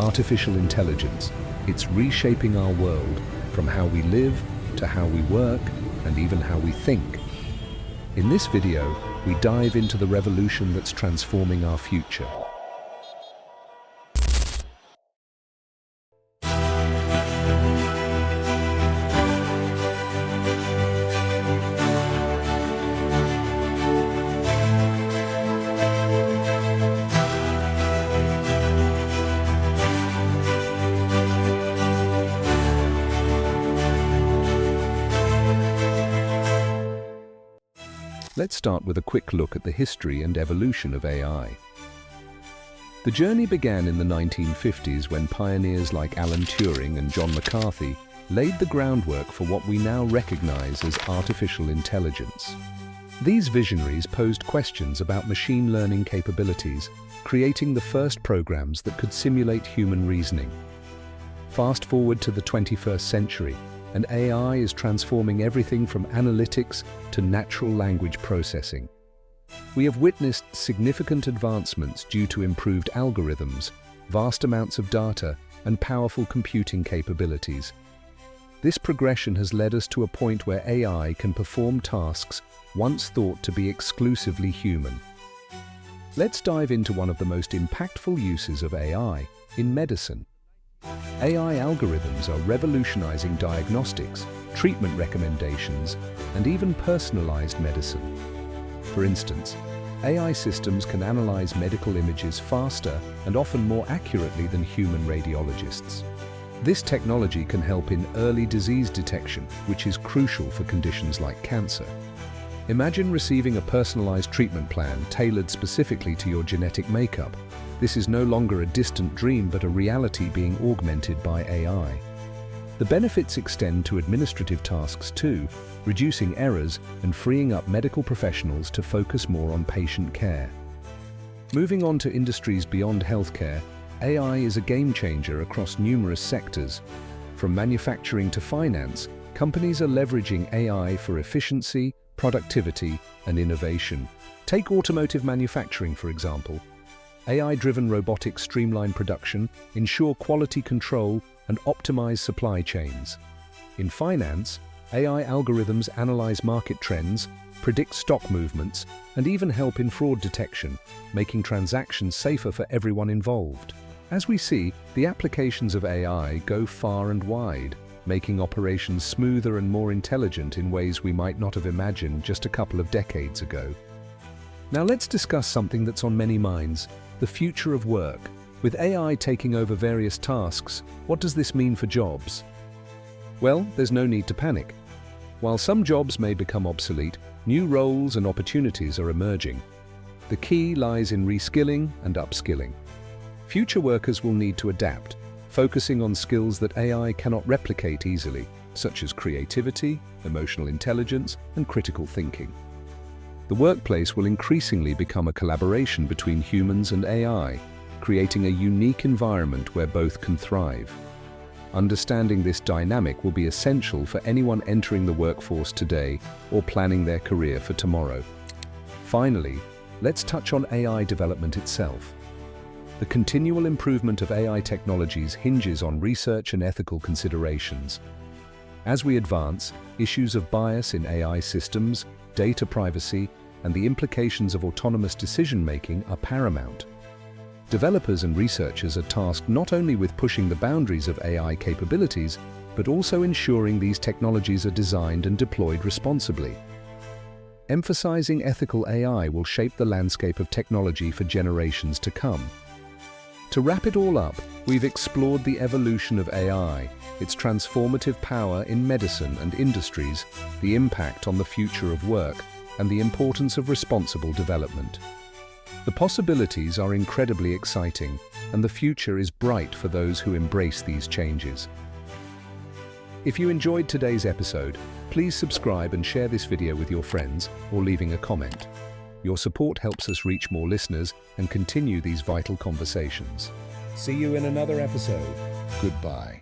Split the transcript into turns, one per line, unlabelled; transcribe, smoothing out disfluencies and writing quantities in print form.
artificial intelligence. It's reshaping our world, from how we live to how we work and even how we think. In this video, we dive into the revolution that's transforming our future. Let's start with a quick look at the history and evolution of AI. The journey began in the 1950s when pioneers like Alan Turing and John McCarthy laid the groundwork for what we now recognize as artificial intelligence. These visionaries posed questions about machine learning capabilities, creating the first programs that could simulate human reasoning. Fast forward to the 21st century, and AI is transforming everything from analytics to natural language processing. We have witnessed significant advancements due to improved algorithms, vast amounts of data, and powerful computing capabilities. This progression has led us to a point where AI can perform tasks once thought to be exclusively human. Let's dive into one of the most impactful uses of AI in medicine. AI algorithms are revolutionizing diagnostics, treatment recommendations, and even personalized medicine. For instance, AI systems can analyze medical images faster and often more accurately than human radiologists. This technology can help in early disease detection, which is crucial for conditions like cancer. Imagine receiving a personalized treatment plan tailored specifically to your genetic makeup. This is no longer a distant dream but a reality being augmented by AI. The benefits extend to administrative tasks too, reducing errors and freeing up medical professionals to focus more on patient care. Moving on to industries beyond healthcare, AI is a game changer across numerous sectors. From manufacturing to finance, companies are leveraging AI for efficiency, productivity, and innovation. Take automotive manufacturing, for example. AI-driven robotics streamline production, ensure quality control, and optimize supply chains. In finance, AI algorithms analyze market trends, predict stock movements, and even help in fraud detection, making transactions safer for everyone involved. As we see, the applications of AI go far and wide, making operations smoother and more intelligent in ways we might not have imagined just a couple of decades ago. Now let's discuss something that's on many minds: the future of work. With AI taking over various tasks, what does this mean for jobs? Well, there's no need to panic. While some jobs may become obsolete, new roles and opportunities are emerging. The key lies in reskilling and upskilling. Future workers will need to adapt, focusing on skills that AI cannot replicate easily, such as creativity, emotional intelligence, and critical thinking. The workplace will increasingly become a collaboration between humans and AI, creating a unique environment where both can thrive. Understanding this dynamic will be essential for anyone entering the workforce today or planning their career for tomorrow. Finally, let's touch on AI development itself. The continual improvement of AI technologies hinges on research and ethical considerations. As we advance, issues of bias in AI systems, data privacy, and the implications of autonomous decision-making are paramount. Developers and researchers are tasked not only with pushing the boundaries of AI capabilities, but also ensuring these technologies are designed and deployed responsibly. Emphasizing ethical AI will shape the landscape of technology for generations to come. To wrap it all up, we've explored the evolution of AI, its transformative power in medicine and industries, the impact on the future of work, and the importance of responsible development. The possibilities are incredibly exciting, and the future is bright for those who embrace these changes. If you enjoyed today's episode, please subscribe and share this video with your friends or leaving a comment. Your support helps us reach more listeners and continue these vital conversations. See you in another episode. Goodbye.